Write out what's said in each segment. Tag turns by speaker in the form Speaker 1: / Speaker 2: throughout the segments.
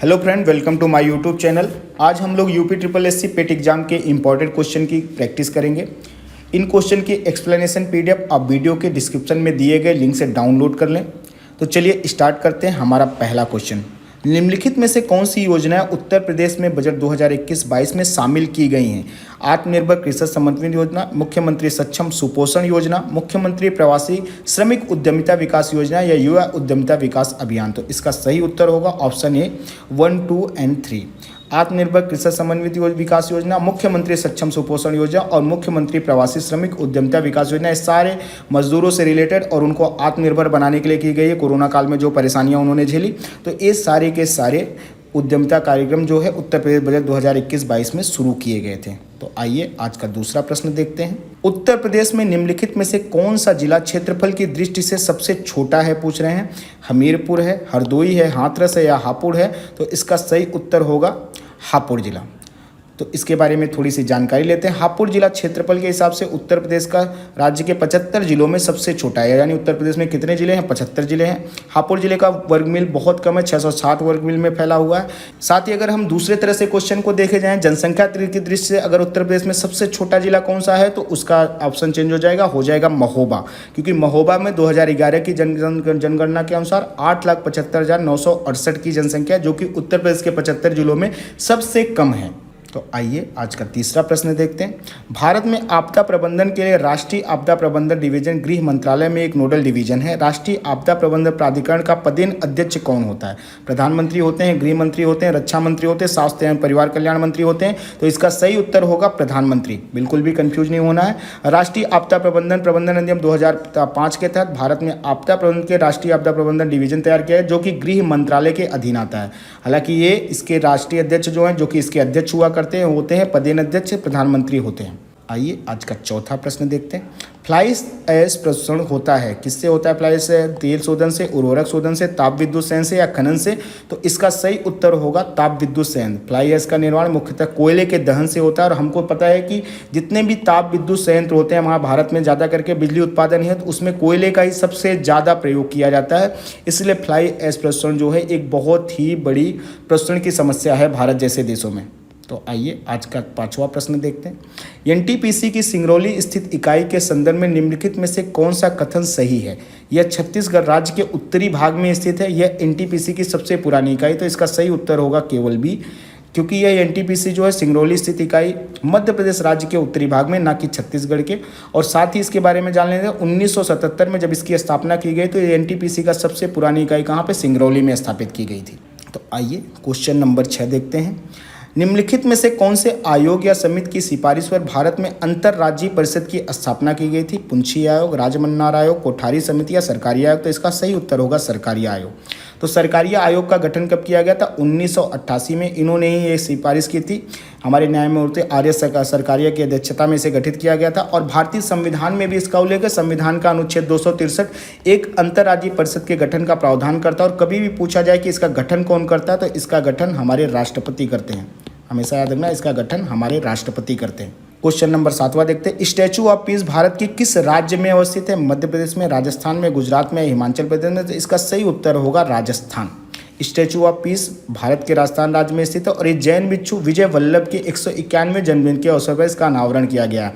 Speaker 1: Hello friend, welcome to my YouTube channel. आज हम लोग UP triple S C PET exam के important question की प्रैक्टिस करेंगे। इन क्वेश्चन की एक्सप्लेनेशन पीडीएफ आप वीडियो के डिस्क्रिप्शन में दिए गए लिंक से डाउनलोड कर लें। तो चलिए स्टार्ट करते हैं। हमारा पहला क्वेश्चन, निम्नलिखित में से कौन सी योजनाएं उत्तर प्रदेश में बजट 2021-22 में शामिल की गई हैं? आत्मनिर्भर कृषक समन्वित योजना, मुख्यमंत्री सक्षम सुपोषण योजना, मुख्यमंत्री प्रवासी श्रमिक उद्यमिता विकास योजना या युवा उद्यमिता विकास अभियान। तो इसका सही उत्तर होगा ऑप्शन ए 1, 2 एंड 3। आत्मनिर्भर कृषक समन्वित विकास योजना, मुख्यमंत्री सक्षम सुपोषण योजना और मुख्यमंत्री प्रवासी श्रमिक उद्यमिता विकास योजना, ये सारे मजदूरों से रिलेटेड और उनको आत्मनिर्भर बनाने के लिए की गई है। कोरोना काल में जो परेशानियां उन्होंने झेली, तो ये सारे के सारे उद्यमिता कार्यक्रम जो है उत्तर प्रदेश बजट 2021-22 में शुरू किए गए थे। तो आइए आज का दूसरा प्रश्न देखते हैं। उत्तर प्रदेश में निम्नलिखित में से कौन सा जिला क्षेत्रफल की दृष्टि से सबसे छोटा है, पूछ रहे हैं। हमीरपुर है, हरदोई है, हाथरस है या हापुड़ है? तो इसका सही उत्तर होगा हापुड़ जिला। तो इसके बारे में थोड़ी सी जानकारी लेते हैं। हापुड़ जिला क्षेत्रफल के हिसाब से उत्तर प्रदेश का राज्य के 75 जिलों में सबसे छोटा है। यानी उत्तर प्रदेश में कितने जिले हैं? 75 जिले हैं। हापुड़ जिले का वर्ग मील बहुत कम है, 660 वर्ग मील में फैला हुआ है। साथ ही अगर हम दूसरे तरह से क्वेश्चन को देखे जाएं, जनसंख्या की दृष्टि से अगर उत्तर प्रदेश में सबसे छोटा जिला कौन सा है, तो उसका ऑप्शन चेंज हो जाएगा महोबा। क्योंकि महोबा में 2011 की जनगणना के अनुसार 8,75,968 की जनसंख्या, जो कि उत्तर प्रदेश के 75 जिलों में सबसे कम है। तो आइए आज का तीसरा प्रश्न देखते हैं। भारत में आपदा प्रबंधन के लिए राष्ट्रीय आपदा प्रबंधन डिवीजन गृह मंत्रालय में एक नोडल डिवीजन है। राष्ट्रीय आपदा प्रबंधन प्राधिकरण का पदेन अध्यक्ष कौन होता है? प्रधानमंत्री होते हैं, गृह मंत्री होते हैं, रक्षा मंत्री होते हैं, स्वास्थ्य एवं परिवार कल्याण मंत्री होते हैं। तो इसका सही उत्तर होगा प्रधानमंत्री। बिल्कुल भी कंफ्यूज नहीं होना है। राष्ट्रीय आपदा प्रबंधन अधिनियम 2005 के तहत भारत में आपदा प्रबंधन के राष्ट्रीय आपदा प्रबंधन डिवीजन तैयार किया है, जो कि गृह मंत्रालय के अधीन आता है। हालांकि ये इसके राष्ट्रीय अध्यक्ष जो हैं, जो कि इसके अध्यक्ष हुआ होते हैं पदेन अध्यक्ष प्रधानमंत्री होते हैं। आइए आज का चौथा प्रश्न देखते हैं। फ्लाई ऐश प्रदूषण होता है, किससे होता है? फ्लाई ऐश तेल शोधन से, उर्वरक शोधन से, ताप विद्युत संयंत्र से या खनन से? तो इसका सही उत्तर होगा ताप विद्युत संयंत्र। फ्लाई ऐश का निर्माण मुख्यतः कोयले के दहन से होता है। और हमको पता है कि जितने भी ताप विद्युत संयंत्र होते हैं हमारे भारत में, ज़्यादा करके बिजली उत्पादन है, तो उसमें कोयले का ही सबसे ज़्यादा प्रयोग किया जाता है। इसलिए फ्लाई ऐश प्रदूषण जो है एक बहुत ही बड़ी प्रदूषण की समस्या है भारत जैसे देशों में। तो आइए आज का पांचवा प्रश्न देखते हैं। एनटीपीसी की सिंगरौली स्थित इकाई के संदर्भ में निम्नलिखित में से कौन सा कथन सही है? यह छत्तीसगढ़ राज्य के उत्तरी भाग में स्थित है। यह एनटीपीसी की सबसे पुरानी इकाई। तो इसका सही उत्तर होगा केवल बी, क्योंकि यह एनटीपीसी जो है सिंगरौली स्थित इकाई मध्य प्रदेश राज्य के उत्तरी भाग में, ना कि छत्तीसगढ़ के। और साथ ही इसके बारे में जान लेते हैं, 1977 में जब इसकी स्थापना की गई तो ये एनटीपीसी का सबसे पुरानी इकाई कहाँ पे? सिंगरौली में स्थापित की गई थी। तो आइए क्वेश्चन नंबर 6 देखते हैं। निम्नलिखित में से कौन से आयोग या समिति की सिफारिश पर भारत में अंतर्राज्यीय परिषद की स्थापना की गई थी? पुंछी आयोग, राजमन्नार आयोग, कोठारी समिति या सरकारी आयोग? तो इसका सही उत्तर होगा सरकारी आयोग। तो सरकारी आयोग का गठन कब किया गया था? 1988 में इन्होंने ही ये सिफारिश की थी। हमारे न्यायमूर्ति आर्य सरकारिया की अध्यक्षता में इसे गठित किया गया था। और भारतीय संविधान में भी इसका उल्लेख है। संविधान का अनुच्छेद 263 एक अंतर्राज्यीय परिषद के गठन का प्रावधान करता है। और कभी भी पूछा जाए कि इसका गठन कौन करता है, तो इसका गठन हमारे राष्ट्रपति करते हैं। हमेशा याद रखना, इसका गठन हमारे राष्ट्रपति करते हैं। क्वेश्चन नंबर 7वां देखते हैं। स्टैचू ऑफ पीस भारत के किस राज्य में अवस्थित है? मध्य प्रदेश में, राजस्थान में, गुजरात में, हिमाचल प्रदेश में? तो इसका सही उत्तर होगा Rajasthan. Statue of peace Bharat के राजस्थान राज्य में स्थित है। और ये जैन भिक्षु विजय वल्लभ के 191वें जन्मदिन के अवसर पर इसका अनावरण किया गया।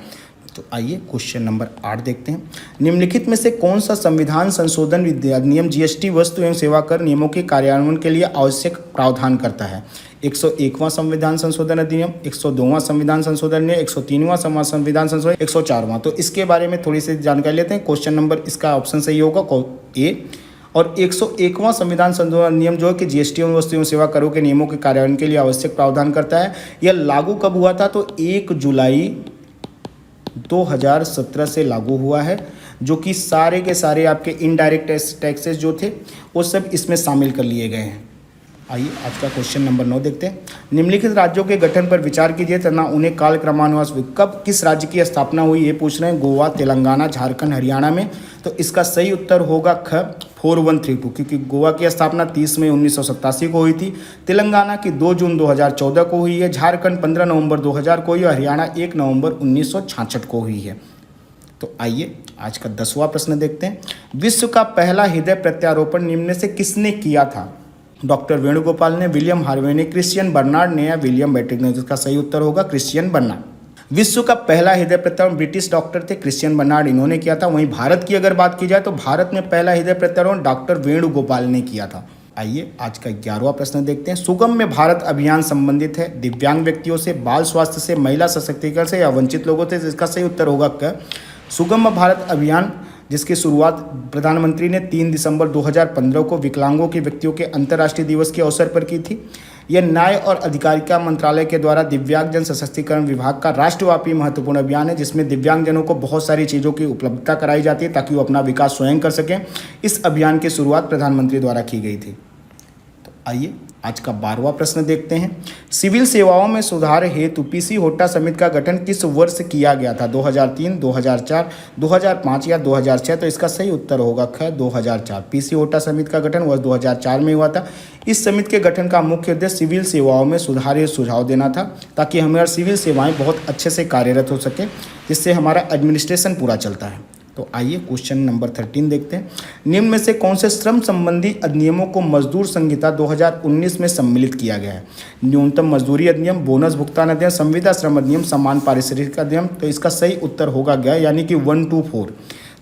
Speaker 1: तो आइए क्वेश्चन नंबर 8 देखते हैं। निम्नलिखित में से कौन सा संविधान संशोधन अधिनियम जीएसटी वस्तु एवं सेवा कर नियमों के कार्यान्वयन के लिए आवश्यक प्रावधान करता है? 101वां संविधान संशोधन अधिनियम, 102वां संविधान संशोधन अधिनियम, 103वां संविधान संशोधन, 104वां? तो इसके बारे में थोड़ी सी जानकारी लेते हैं। क्वेश्चन नंबर इसका ऑप्शन सही होगा ए। और 101वां संविधान संशोधन नियम जो है कि जीएसटी एवं वस्तु एवं सेवा करों के नियमों के कार्यान्वयन के लिए आवश्यक प्रावधान करता है। यह लागू कब हुआ था? तो 1 जुलाई 2017 से लागू हुआ है, जो कि सारे के सारे आपके इनडायरेक्ट टैक्सेस जो थे वो सब इसमें शामिल कर लिए गए हैं। आइए आज का क्वेश्चन नंबर 9 देखते हैं। निम्नलिखित राज्यों के गठन पर विचार कीजिए तथा उन्हें काल क्रमानुसार कब किस राज्य की स्थापना हुई ये पूछ रहे हैं। गोवा, तेलंगाना, झारखंड, हरियाणा में? तो इसका सही उत्तर होगा ख 4132, क्योंकि गोवा की स्थापना 30 मई 1987 को हुई थी। तेलंगाना की 2 जून 2014 को हुई है। झारखंड 15 नवंबर 2000 को हुई है। हरियाणा 1 नवंबर 1966 को हुई है। तो आइए आज का 10वां प्रश्न देखते हैं। विश्व का पहला हृदय प्रत्यारोपण निम्न में से किसने किया था? डॉक्टर वेणुगोपाल ने, विलियम हार्वे ने, क्रिश्चियन बर्नार्ड ने या विलियम बैट्रिक ने। जिसका सही उत्तर होगा क्रिश्चियन बर्नार्ड। विश्व का पहला हृदय प्रत्यारोपण ब्रिटिश डॉक्टर थे क्रिश्चियन बर्नार्ड, इन्होंने किया था। वहीं भारत की अगर बात की जाए तो भारत में पहला हृदय प्रत्यारोपण डॉक्टर वेणुगोपाल ने किया था। आइए आज का 11वां प्रश्न देखते हैं। सुगम्य भारत अभियान संबंधित है दिव्यांग व्यक्तियों से, बाल स्वास्थ्य से, महिला सशक्तिकरण से या वंचित लोगों से। इसका सही उत्तर होगा क्या? सुगम्य भारत अभियान जिसकी शुरुआत प्रधानमंत्री ने 3 दिसंबर 2015 को विकलांगों के व्यक्तियों के अंतर्राष्ट्रीय दिवस के अवसर पर की थी। यह न्याय और अधिकारिता मंत्रालय के द्वारा दिव्यांगजन सशक्तिकरण विभाग का राष्ट्रव्यापी महत्वपूर्ण अभियान है, जिसमें दिव्यांगजनों को बहुत सारी चीज़ों की उपलब्धता कराई जाती है ताकि वो अपना विकास स्वयं कर सकें। इस अभियान की शुरुआत प्रधानमंत्री द्वारा की गई थी। तो आइए आज का 12वां प्रश्न देखते हैं। सिविल सेवाओं में सुधार हेतु पीसी होटा समिति का गठन किस वर्ष किया गया था? 2003, 2004, 2005 या 2006। तो इसका सही उत्तर होगा ख 2004। पीसी होटा समिति का गठन वर्ष 2004 में हुआ था। इस समिति के गठन का मुख्य उद्देश्य सिविल सेवाओं में सुधार हेतु सुझाव देना था ताकि हमारी सिविल सेवाएं बहुत अच्छे से कार्यरत हो सके, जिससे हमारा एडमिनिस्ट्रेशन पूरा चलता है। तो आइए क्वेश्चन नंबर 13 देखते हैं। निम्न में से कौन से श्रम संबंधी अधिनियमों को मजदूर संहिता 2019 में सम्मिलित किया गया है? न्यूनतम मजदूरी अधिनियम, बोनस भुगतान अधिनियम, संविदा श्रम अधिनियम, समान पारिश्रमिक अधिनियम। तो इसका सही उत्तर होगा गया यानी कि 1, 2, 4।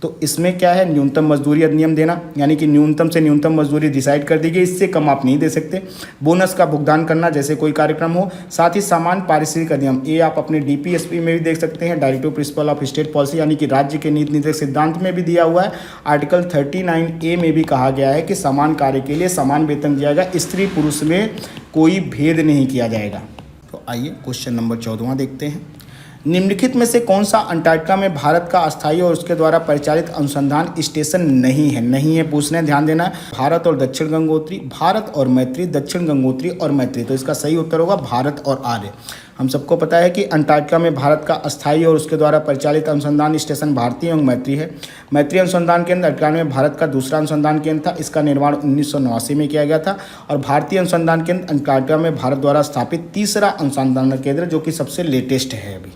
Speaker 1: तो इसमें क्या है? न्यूनतम मजदूरी अधिनियम देना, यानी कि न्यूनतम से न्यूनतम मजदूरी डिसाइड कर दी गई, इससे कम आप नहीं दे सकते। बोनस का भुगतान करना जैसे कोई कार्यक्रम हो, साथ ही समान पारिश्रमिक अधिनियम, ये आप अपने डीपीएसपी में भी देख सकते हैं, directive principle of state policy, यानी कि राज्य के नीति निर्देशक सिद्धांत में भी दिया हुआ है। आर्टिकल 39A में भी कहा गया है कि समान कार्य के लिए समान वेतन दिया जाएगा, स्त्री पुरुष में कोई भेद नहीं किया जाएगा। तो आइए क्वेश्चन नंबर 14 देखते हैं। निम्नलिखित में से कौन सा अंटार्कटिका में भारत का अस्थायी और उसके द्वारा परिचालित अनुसंधान स्टेशन नहीं है? नहीं है पूछने, ध्यान देना। भारत और दक्षिण गंगोत्री, भारत और मैत्री, दक्षिण गंगोत्री और मैत्री। तो इसका सही उत्तर होगा भारत और आर्य। हम सबको पता है कि अंटार्कटिका में भारत का अस्थायी और उसके द्वारा परिचालित अनुसंधान स्टेशन भारतीय एवं मैत्री है। मैत्री अनुसंधान केंद्र अंटार्कटिका में भारत का दूसरा अनुसंधान केंद्र था। इसका निर्माण 1989 में किया गया था। और भारतीय अनुसंधान केंद्र अंटार्कटिका में भारत द्वारा स्थापित तीसरा अनुसंधान केंद्र, जो कि सबसे लेटेस्ट है अभी।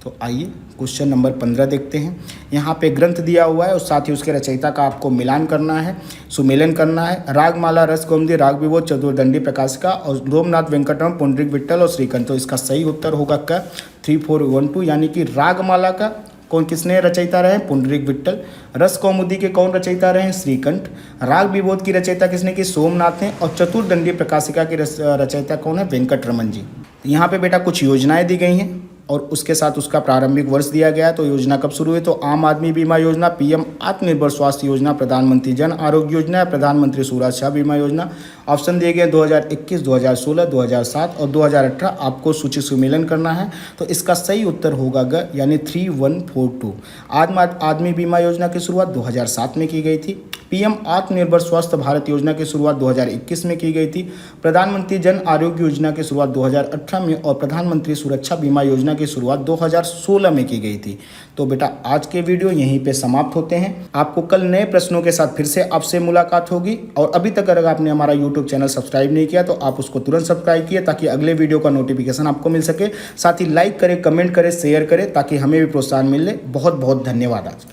Speaker 1: तो आइए क्वेश्चन नंबर 15 देखते हैं। यहाँ पे ग्रंथ दिया हुआ है और साथ ही उसके रचयिता का आपको मिलान करना है, सुमेलन करना है। रागमाला, रसकौमुदी, राग विबोध, चतुर्दंडी प्रकाशिका और रोमनाथ वेंकटरमण, पुंडरीक विट्ठल और श्रीकंठ। तो इसका सही उत्तर होगा क्या? 3, 4, 1, 2, यानी कि रागमाला का कौन किसने रचयिता रहे? पुंडरीक विट्ठल। रसकौमुदी के कौन रचयिता रहे? श्रीकंठ। राग विबोध की रचयिता किसने की? सोमनाथ ने। और चतुर्दंडी प्रकाशिका की रचयिता कौन है? वेंकटरमण जी। यहाँ पे बेटा कुछ योजनाएं दी गई हैं और उसके साथ उसका प्रारंभिक वर्ष दिया गया है। तो योजना कब शुरू हुई? तो आम आदमी बीमा योजना, पीएम आत्मनिर्भर स्वास्थ्य योजना, प्रधानमंत्री जन आरोग्य योजना, प्रधानमंत्री सुरक्षा बीमा योजना। ऑप्शन दिए गए 2021, 2016, 2007 और 2018। आपको सूची सुमेलन करना है। तो इसका सही उत्तर होगा ग यानी 3142। आम आदमी बीमा योजना की शुरुआत 2007 में की गई थी। पीएम आत्मनिर्भर स्वस्थ भारत योजना की शुरुआत 2021 में की गई थी। प्रधानमंत्री जन आरोग्य योजना की शुरुआत 2018 में और प्रधानमंत्री सुरक्षा बीमा योजना की शुरुआत 2016 में की गई थी। तो बेटा आज के वीडियो यहीं पे समाप्त होते हैं। आपको कल नए प्रश्नों के साथ फिर से आपसे मुलाकात होगी। और अभी तक अगर आपने हमारा यूट्यूब चैनल सब्सक्राइब नहीं किया तो आप उसको तुरंत सब्सक्राइब किए ताकि अगले वीडियो का नोटिफिकेशन आपको मिल सके। साथ ही लाइक करें, कमेंट करें, शेयर करें ताकि हमें भी प्रोत्साहन मिले। बहुत बहुत धन्यवाद आज।